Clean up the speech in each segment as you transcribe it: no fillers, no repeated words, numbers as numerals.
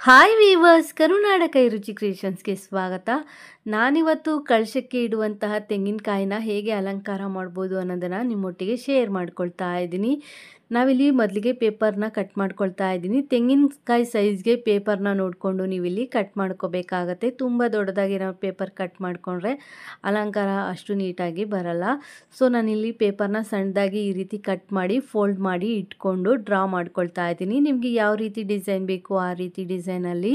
Hi viewers, ಕರುನಾಡ ರುಚಿ ಕ್ರಿಯೇಷನ್ಸ್ಗೆ ಸ್ವಾಗತ. ನಾನಿವತ್ತು ಕಳಶಕ್ಕೆ ಇಡುವಂತಹ ತೆಂಗಿನಕಾಯಿನ ಹೇಗೆ ಅಲಂಕಾರ ಮಾಡ್ಬೋದು ಅನ್ನೋದನ್ನು ನಿಮ್ಮೊಟ್ಟಿಗೆ ಶೇರ್ ಮಾಡ್ಕೊಳ್ತಾ ಇದ್ದೀನಿ. ನಾವಿಲ್ಲಿ ಮೊದಲಿಗೆ ಪೇಪರ್ನ ಕಟ್ ಮಾಡ್ಕೊಳ್ತಾ ಇದ್ದೀನಿ. ತೆಂಗಿನಕಾಯಿ ಸೈಜ್ಗೆ ಪೇಪರ್ನ ನೋಡಿಕೊಂಡು ನೀವಿಲ್ಲಿ ಕಟ್ ಮಾಡ್ಕೋಬೇಕಾಗತ್ತೆ. ತುಂಬ ದೊಡ್ಡದಾಗಿ ನಾವು ಪೇಪರ್ ಕಟ್ ಮಾಡಿಕೊಂಡ್ರೆ ಅಲಂಕಾರ ಅಷ್ಟು ನೀಟಾಗಿ ಬರಲ್ಲ. ಸೊ ನಾನಿಲ್ಲಿ ಪೇಪರ್ನ ಸಣ್ಣದಾಗಿ ಈ ರೀತಿ ಕಟ್ ಮಾಡಿ ಫೋಲ್ಡ್ ಮಾಡಿ ಇಟ್ಕೊಂಡು ಡ್ರಾ ಮಾಡ್ಕೊಳ್ತಾ ಇದ್ದೀನಿ. ನಿಮಗೆ ಯಾವ ರೀತಿ ಡಿಸೈನ್ ಬೇಕು ಆ ರೀತಿ ಡಿಸೈನಲ್ಲಿ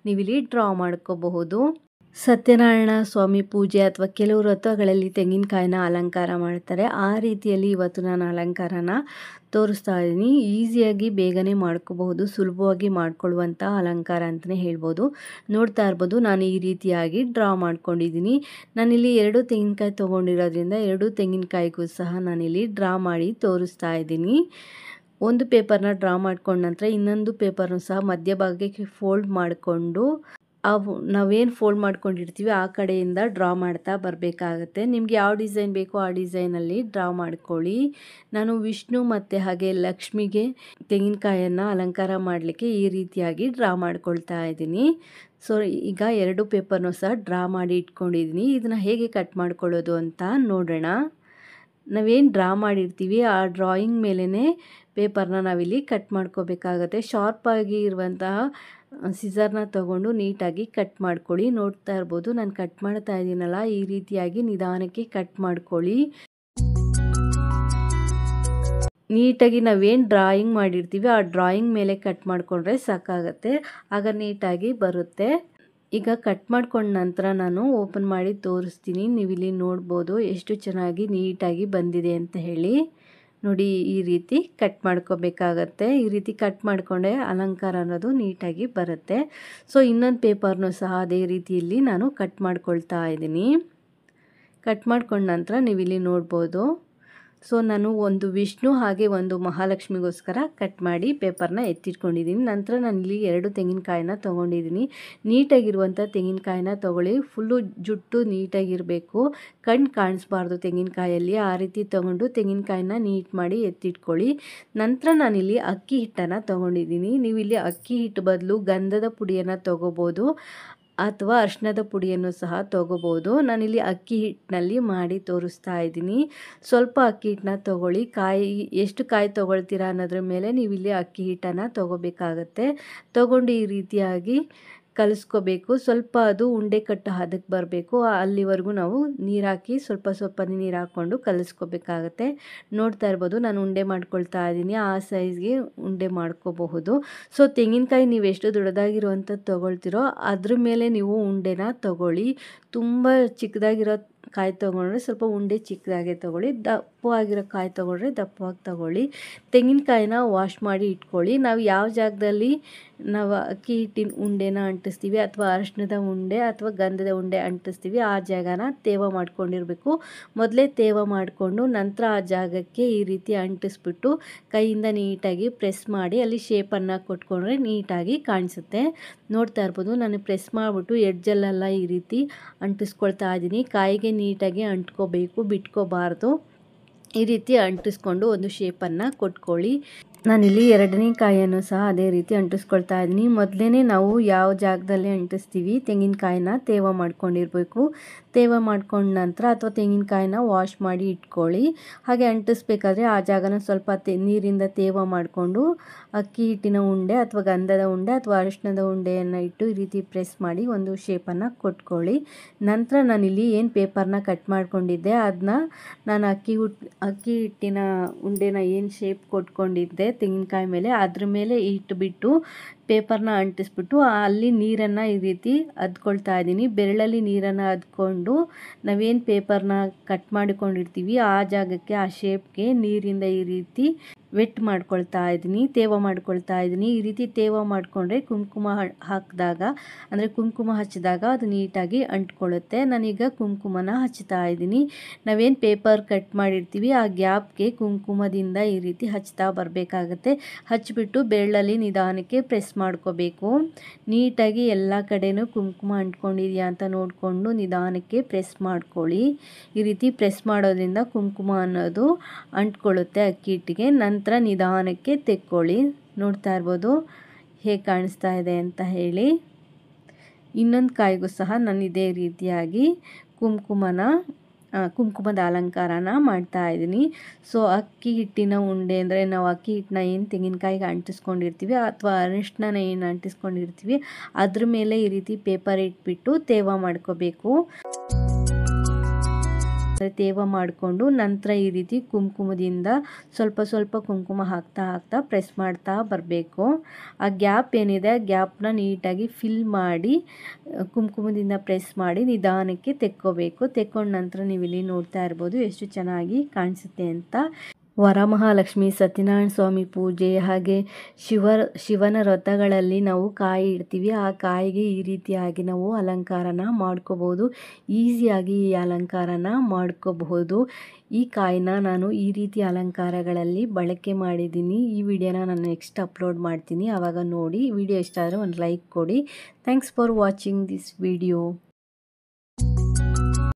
ನೀವಿಲ್ಲಿ ಡ್ರಾ ಮಾಡ್ಕೋಬಹುದು. ಸತ್ಯನಾರಾಯಣ ಸ್ವಾಮಿ ಪೂಜೆ ಅಥವಾ ಕೆಲವು ವ್ರತಗಳಲ್ಲಿ ತೆಂಗಿನಕಾಯಿನ ಅಲಂಕಾರ ಮಾಡ್ತಾರೆ. ಆ ರೀತಿಯಲ್ಲಿ ಇವತ್ತು ನಾನು ಅಲಂಕಾರನ ತೋರಿಸ್ತಾ ಇದ್ದೀನಿ. ಈಸಿಯಾಗಿ ಬೇಗನೆ ಮಾಡ್ಕೋಬಹುದು, ಸುಲಭವಾಗಿ ಮಾಡ್ಕೊಳ್ಳುವಂಥ ಅಲಂಕಾರ ಅಂತಲೇ ಹೇಳ್ಬೋದು. ನೋಡ್ತಾ ಇರ್ಬೋದು, ನಾನು ಈ ರೀತಿಯಾಗಿ ಡ್ರಾ ಮಾಡ್ಕೊಂಡಿದ್ದೀನಿ. ನಾನಿಲ್ಲಿ 2 ತೆಂಗಿನಕಾಯಿ ತೊಗೊಂಡಿರೋದ್ರಿಂದ 2 ತೆಂಗಿನಕಾಯಿಗೂ ಸಹ ನಾನಿಲ್ಲಿ ಡ್ರಾ ಮಾಡಿ ತೋರಿಸ್ತಾ ಇದ್ದೀನಿ. ಒಂದು ಪೇಪರ್ನ ಡ್ರಾ ಮಾಡ್ಕೊಂಡ ನಂತರ ಇನ್ನೊಂದು ಪೇಪರ್ನು ಸಹ ಮಧ್ಯಭಾಗಕ್ಕೆ ಫೋಲ್ಡ್ ಮಾಡಿಕೊಂಡು ನಾವೇನು ಫೋಲ್ಡ್ ಮಾಡ್ಕೊಂಡಿರ್ತೀವಿ ಆ ಕಡೆಯಿಂದ ಡ್ರಾ ಮಾಡ್ತಾ ಬರಬೇಕಾಗತ್ತೆ. ನಿಮ್ಗೆ ಯಾವ ಡಿಸೈನ್ ಬೇಕೋ ಆ ಡಿಸೈನಲ್ಲಿ ಡ್ರಾ ಮಾಡ್ಕೊಳ್ಳಿ. ನಾನು ವಿಷ್ಣು ಮತ್ತು ಹಾಗೆ ಲಕ್ಷ್ಮಿಗೆ ತೆಂಗಿನಕಾಯನ್ನು ಅಲಂಕಾರ ಮಾಡಲಿಕ್ಕೆ ಈ ರೀತಿಯಾಗಿ ಡ್ರಾ ಮಾಡ್ಕೊಳ್ತಾ ಇದ್ದೀನಿ. ಸೊ ಈಗ 2 ಪೇಪರ್ನೂ ಸಹ ಡ್ರಾ ಮಾಡಿ ಇಟ್ಕೊಂಡಿದ್ದೀನಿ. ಇದನ್ನು ಹೇಗೆ ಕಟ್ ಮಾಡ್ಕೊಳ್ಳೋದು ಅಂತ ನೋಡೋಣ. ನಾವೇನು ಡ್ರಾ ಮಾಡಿರ್ತೀವಿ ಆ ಡ್ರಾಯಿಂಗ್ ಮೇಲೇ ಪೇಪರ್ನ ನಾವಿಲ್ಲಿ ಕಟ್ ಮಾಡ್ಕೋಬೇಕಾಗತ್ತೆ. ಶಾರ್ಪಾಗಿ ಇರುವಂತಹ ಸಿಸರ್ನ ತಗೊಂಡು ನೀಟಾಗಿ ಕಟ್ ಮಾಡ್ಕೊಳ್ಳಿ. ನೋಡ್ತಾ ಇರ್ಬೋದು, ನಾನು ಕಟ್ ಮಾಡ್ತಾ ಇದ್ದೀನಲ್ಲ, ಈ ರೀತಿಯಾಗಿ ನಿಧಾನಕ್ಕೆ ಕಟ್ ಮಾಡ್ಕೊಳ್ಳಿ. ನೀಟಾಗಿ ನಾವೇನು ಡ್ರಾಯಿಂಗ್ ಮಾಡಿರ್ತೀವಿ ಆ ಡ್ರಾಯಿಂಗ್ ಮೇಲೆ ಕಟ್ ಮಾಡಿಕೊಂಡ್ರೆ ಸಾಕಾಗತ್ತೆ, ಆಗ ನೀಟಾಗಿ ಬರುತ್ತೆ. ಈಗ ಕಟ್ ಮಾಡ್ಕೊಂಡ ನಂತರ ನಾನು ಓಪನ್ ಮಾಡಿ ತೋರಿಸ್ತೀನಿ. ನೀವಿಲ್ಲಿ ನೋಡ್ಬೋದು ಎಷ್ಟು ಚೆನ್ನಾಗಿ ನೀಟಾಗಿ ಬಂದಿದೆ ಅಂತ ಹೇಳಿ. ನೋಡಿ, ಈ ರೀತಿ ಕಟ್ ಮಾಡ್ಕೋಬೇಕಾಗತ್ತೆ. ಈ ರೀತಿ ಕಟ್ ಮಾಡಿಕೊಂಡೆ ಅಲಂಕಾರ ಅನ್ನೋದು ನೀಟಾಗಿ ಬರುತ್ತೆ. ಸೊ ಇನ್ನೊಂದು ಪೇಪರ್ನೂ ಸಹ ಅದೇ ರೀತಿಯಲ್ಲಿ ನಾನು ಕಟ್ ಮಾಡ್ಕೊಳ್ತಾ ಇದ್ದೀನಿ. ಕಟ್ ಮಾಡ್ಕೊಂಡ ನಂತರ ನೀವಿಲ್ಲಿ ನೋಡ್ಬೋದು. ಸೊ ನಾನು ಒಂದು ವಿಷ್ಣು ಹಾಗೆ ಒಂದು ಮಹಾಲಕ್ಷ್ಮಿಗೋಸ್ಕರ ಕಟ್ ಮಾಡಿ ಪೇಪರ್ನ ಎತ್ತಿಟ್ಕೊಂಡಿದ್ದೀನಿ. ನಂತರ ನಾನಿಲ್ಲಿ 2 ತೆಂಗಿನಕಾಯಿನ ತೊಗೊಂಡಿದ್ದೀನಿ. ನೀಟಾಗಿರುವಂಥ ತೆಂಗಿನಕಾಯಿನ ತೊಗೊಳ್ಳಿ. ಫುಲ್ಲು ಜುಟ್ಟು ನೀಟಾಗಿರಬೇಕು, ಕಣ್ಣು ಕಾಣಿಸ್ಬಾರ್ದು ತೆಂಗಿನಕಾಯಲ್ಲಿ. ಆ ರೀತಿ ತೊಗೊಂಡು ತೆಂಗಿನಕಾಯಿನ ನೀಟ್ ಮಾಡಿ ಎತ್ತಿಟ್ಕೊಳ್ಳಿ. ನಂತರ ನಾನಿಲ್ಲಿ ಅಕ್ಕಿ ಹಿಟ್ಟನ್ನು ತೊಗೊಂಡಿದ್ದೀನಿ. ನೀವಿಲ್ಲಿ ಅಕ್ಕಿ ಹಿಟ್ಟು ಬದಲು ಗಂಧದ ಪುಡಿಯನ್ನು ತೊಗೋಬೋದು ಅಥವಾ ಅರಿಶಿಣದ ಪುಡಿಯನ್ನು ಸಹ ತೊಗೋಬೋದು. ನಾನಿಲ್ಲಿ ಅಕ್ಕಿ ಹಿಟ್ಟಿನಲ್ಲಿ ಮಾಡಿ ತೋರಿಸ್ತಾ ಇದ್ದೀನಿ. ಸ್ವಲ್ಪ ಅಕ್ಕಿ ಹಿಟ್ಟನ್ನ ತೊಗೊಳ್ಳಿ. ಎಷ್ಟು ಕಾಯಿ ತೊಗೊಳ್ತೀರಾ ಅನ್ನೋದ್ರ ಮೇಲೆ ನೀವಿಲ್ಲಿ ಅಕ್ಕಿ ಹಿಟ್ಟನ್ನು ತೊಗೋಬೇಕಾಗತ್ತೆ. ತೊಗೊಂಡು ಈ ರೀತಿಯಾಗಿ ಕಲಿಸ್ಕೋಬೇಕು. ಸ್ವಲ್ಪ ಅದು ಉಂಡೆ ಕಟ್ಟು ಹದಕ್ಕೆ ಬರಬೇಕು, ಅಲ್ಲಿವರೆಗೂ ನಾವು ನೀರು ಹಾಕಿ ಸ್ವಲ್ಪ ನೀರು ಹಾಕ್ಕೊಂಡು ಕಲಿಸ್ಕೋಬೇಕಾಗತ್ತೆ. ನೋಡ್ತಾ ಇರ್ಬೋದು, ನಾನು ಉಂಡೆ ಮಾಡ್ಕೊಳ್ತಾ ಇದ್ದೀನಿ. ಆ ಸೈಜ್ಗೆ ಉಂಡೆ ಮಾಡ್ಕೋಬಹುದು. ಸೊ ತೆಂಗಿನಕಾಯಿ ನೀವು ಎಷ್ಟು ದೊಡ್ಡದಾಗಿರುವಂಥದ್ದು ತೊಗೊಳ್ತೀರೋ ಅದ್ರ ಮೇಲೆ ನೀವು ಉಂಡೆನ ತೊಗೊಳ್ಳಿ. ತುಂಬ ಚಿಕ್ಕದಾಗಿರೋ ಕಾಯಿ ತೊಗೊಂಡ್ರೆ ಸ್ವಲ್ಪ ಉಂಡೆ ಚಿಕ್ಕದಾಗೆ ತೊಗೊಳ್ಳಿ, ದಪ್ಪವಾಗಿರೋ ಕಾಯಿ ತೊಗೊಂಡ್ರೆ ದಪ್ಪವಾಗಿ ತೊಗೊಳ್ಳಿ. ತೆಂಗಿನಕಾಯಿನ ವಾಶ್ ಮಾಡಿ ಇಟ್ಕೊಳ್ಳಿ. ನಾವು ಯಾವ ಜಾಗದಲ್ಲಿ ನಾವು ಅಕ್ಕಿ ಹಿಟ್ಟಿನ ಉಂಡೆನ ಅಂಟಿಸ್ತೀವಿ ಅಥವಾ ಅರಿಶಿಣದ ಉಂಡೆ ಅಥವಾ ಗಂಧದ ಉಂಡೆ ಅಂಟಿಸ್ತೀವಿ ಆ ಜಾಗನ ತೇವ ಮಾಡ್ಕೊಂಡಿರಬೇಕು. ಮೊದಲೇ ತೇವ ಮಾಡಿಕೊಂಡು ನಂತರ ಆ ಜಾಗಕ್ಕೆ ಈ ರೀತಿ ಅಂಟಿಸ್ಬಿಟ್ಟು ಕೈಯಿಂದ ನೀಟಾಗಿ ಪ್ರೆಸ್ ಮಾಡಿ ಅಲ್ಲಿ ಶೇಪನ್ನು ಕೊಟ್ಕೊಂಡ್ರೆ ನೀಟಾಗಿ ಕಾಣಿಸುತ್ತೆ. ನೋಡ್ತಾ ಇರ್ಬೋದು, ನಾನು ಪ್ರೆಸ್ ಮಾಡಿಬಿಟ್ಟು ಎಡ್ಜಲ್ಲೆಲ್ಲ ಈ ರೀತಿ ಅಂಟಿಸ್ಕೊಳ್ತಾ ಇದ್ದೀನಿ. ಕಾಯಿಗೆ ನೀಟಾಗಿ ಅಂಟ್ಕೋಬೇಕು, ಬಿಟ್ಕೋಬಾರ್ದು. ಈ ರೀತಿ ಅಂಟಿಸ್ಕೊಂಡು ಒಂದು ಶೇಪನ್ನು ಕೊಟ್ಕೊಳ್ಳಿ. ನಾನಿಲ್ಲಿ 2ನೇ ಕಾಯಿಯನ್ನು ಸಹ ಅದೇ ರೀತಿ ಅಂಟಿಸ್ಕೊಳ್ತಾ ಇದ್ದೀನಿ. ಮೊದಲೇ ನಾವು ಯಾವ ಜಾಗದಲ್ಲಿ ಅಂಟಿಸ್ತೀವಿ ತೆಂಗಿನಕಾಯಿನ ತೇವ ಮಾಡ್ಕೊಂಡಿರಬೇಕು. ತೇವ ಮಾಡ್ಕೊಂಡ ನಂತರ ಅಥವಾ ತೆಂಗಿನಕಾಯಿನ ವಾಶ್ ಮಾಡಿ ಇಟ್ಕೊಳ್ಳಿ. ಹಾಗೆ ಅಂಟಿಸ್ಬೇಕಾದ್ರೆ ಆ ಜಾಗನ ಸ್ವಲ್ಪ ನೀರಿಂದ ತೇವ ಮಾಡಿಕೊಂಡು ಅಕ್ಕಿ ಹಿಟ್ಟಿನ ಉಂಡೆ ಅಥವಾ ಗಂಧದ ಉಂಡೆ ಅಥವಾ ಅರಿಶಿಣದ ಉಂಡೆಯನ್ನು ಇಟ್ಟು ಈ ರೀತಿ ಪ್ರೆಸ್ ಮಾಡಿ ಒಂದು ಶೇಪನ್ನು ಕೊಟ್ಕೊಳ್ಳಿ. ನಂತರ ನಾನಿಲ್ಲಿ ಏನು ಪೇಪರ್ನ ಕಟ್ ಮಾಡ್ಕೊಂಡಿದ್ದೆ ಅದನ್ನ ನಾನು ಅಕ್ಕಿ ಹಿಟ್ಟಿನ ಉಂಡೆನ ಏನು ಶೇಪ್ ಕೊಟ್ಕೊಂಡಿದ್ದೆ ತೆಂಗಿನಕಾಯಿ ಮೇಲೆ ಅದ್ರ ಮೇಲೆ ಇಟ್ಬಿಟ್ಟು ಪೇಪರ್ನ ಅಂಟಿಸ್ಬಿಟ್ಟು ಅಲ್ಲಿ ನೀರನ್ನು ಈ ರೀತಿ ಅದ್ಕೊಳ್ತಾ ಇದ್ದೀನಿ. ಬೆರಳಲ್ಲಿ ನೀರನ್ನು ಅದ್ಕೊಂಡು ನಾವೇನು ಪೇಪರ್ನ ಕಟ್ ಮಾಡಿಕೊಂಡಿರ್ತೀವಿ ಆ ಜಾಗಕ್ಕೆ ಆ ಶೇಪ್ಗೆ ನೀರಿಂದ ಈ ರೀತಿ ವೆಟ್ ಮಾಡ್ಕೊಳ್ತಾ ಇದ್ದೀನಿ, ತೇವ ಮಾಡ್ಕೊಳ್ತಾ ಇದ್ದೀನಿ. ಈ ರೀತಿ ತೇವ ಮಾಡಿಕೊಂಡ್ರೆ ಕುಂಕುಮ ಹಾಕಿದಾಗ ಅಂದರೆ ಕುಂಕುಮ ಹಚ್ಚಿದಾಗ ಅದು ನೀಟಾಗಿ ಅಂಟ್ಕೊಳ್ಳುತ್ತೆ. ನಾನೀಗ ಕುಂಕುಮನ ಹಚ್ತಾ ಇದ್ದೀನಿ. ನಾವೇನು ಪೇಪರ್ ಕಟ್ ಮಾಡಿರ್ತೀವಿ ಆ ಗ್ಯಾಪ್ಗೆ ಕುಂಕುಮದಿಂದ ಈ ರೀತಿ ಹಚ್ತಾ ಬರಬೇಕಾಗತ್ತೆ. ಹಚ್ಚಿಬಿಟ್ಟು ಬೆರಳಲ್ಲಿ ನಿಧಾನಕ್ಕೆ ಪ್ರೆಸ್ ಮಾಡ್ಕೋಬೇಕು. ನೀಟಾಗಿ ಎಲ್ಲ ಕಡೆನೂ ಕುಂಕುಮ ಅಂಟ್ಕೊಂಡಿದೆಯಾ ಅಂತ ನೋಡಿಕೊಂಡು ನಿಧಾನಕ್ಕೆ ಪ್ರೆಸ್ ಮಾಡ್ಕೊಳ್ಳಿ. ಈ ರೀತಿ ಪ್ರೆಸ್ ಮಾಡೋದ್ರಿಂದ ಕುಂಕುಮ ಅನ್ನೋದು ಅಂಟ್ಕೊಳ್ಳುತ್ತೆ ಅಕ್ಕಿ ಹಿಟ್ಟಿಗೆ. ನಂತರ ನಿಧಾನಕ್ಕೆ ತೆಕ್ಕೊಳ್ಳಿ. ನೋಡ್ತಾ ಇರ್ಬೋದು ಹೇಗೆ ಕಾಣಿಸ್ತಾ ಇದೆ ಅಂತ ಹೇಳಿ. ಇನ್ನೊಂದು ಕಾಯಿಗೂ ಸಹ ನಾನು ಇದೇ ರೀತಿಯಾಗಿ ಕುಂಕುಮದ ಅಲಂಕಾರನ ಮಾಡ್ತಾ ಇದ್ದೀನಿ. ಸೊ ಅಕ್ಕಿ ಹಿಟ್ಟಿನ ಉಂಡೆ ಅಂದರೆ ನಾವು ಅಕ್ಕಿ ಹಿಟ್ಟನ್ನ ಏನು ತೆಂಗಿನಕಾಯಿಗೆ ಅಂಟಿಸ್ಕೊಂಡಿರ್ತೀವಿ ಅಥವಾ ಅರಿಶಿನ ಏನು ಅಂಟಿಸ್ಕೊಂಡಿರ್ತೀವಿ ಅದ್ರ ಮೇಲೆ ಈ ರೀತಿ ಪೇಪರ್ ಇಟ್ಬಿಟ್ಟು ತೇವ ಮಾಡ್ಕೋಬೇಕು. ತೇವ ಮಾಡಿಕೊಂಡು ನಂತರ ಈ ರೀತಿ ಕುಂಕುಮದಿಂದ ಸ್ವಲ್ಪ ಸ್ವಲ್ಪ ಕುಂಕುಮ ಹಾಕ್ತಾ ಪ್ರೆಸ್ ಮಾಡ್ತಾ ಬರಬೇಕು. ಆ ಗ್ಯಾಪ್ ಏನಿದೆ ಆ ಗ್ಯಾಪ್ನ ನೀಟಾಗಿ ಫಿಲ್ ಮಾಡಿ ಕುಂಕುಮದಿಂದ ಪ್ರೆಸ್ ಮಾಡಿ ನಿಧಾನಕ್ಕೆ ತೆಕ್ಕೋಬೇಕು. ತೆಕ್ಕೊಂಡ ನಂತರ ನೀವು ಇಲ್ಲಿ ನೋಡ್ತಾ ಇರ್ಬೋದು ಎಷ್ಟು ಚೆನ್ನಾಗಿ ಕಾಣಿಸುತ್ತೆ ಅಂತ. ವರಮಹಾಲಕ್ಷ್ಮಿ, ಸತ್ಯನಾರಾಯಣ ಸ್ವಾಮಿ ಪೂಜೆ ಹಾಗೆ ಶಿವನ ವ್ರತಗಳಲ್ಲಿ ನಾವು ಕಾಯಿ ಇಡ್ತೀವಿ. ಆ ಕಾಯಿಗೆ ಈ ರೀತಿಯಾಗಿ ನಾವು ಅಲಂಕಾರನ ಮಾಡ್ಕೋಬೋದು. ಈಸಿಯಾಗಿ ಈ ಅಲಂಕಾರನ ಮಾಡ್ಕೋಬಹುದು. ಈ ಕಾಯಿನ ನಾನು ಈ ರೀತಿ ಅಲಂಕಾರಗಳಲ್ಲಿ ಬಳಕೆ ಮಾಡಿದ್ದೀನಿ. ಈ ವಿಡಿಯೋನ ನಾನು ನೆಕ್ಸ್ಟ್ ಅಪ್ಲೋಡ್ ಮಾಡ್ತೀನಿ, ಆವಾಗ ನೋಡಿ. ವಿಡಿಯೋ ಇಷ್ಟ ಆದರೆ ಒಂದು ಲೈಕ್ ಕೊಡಿ. Thanks for watching this video.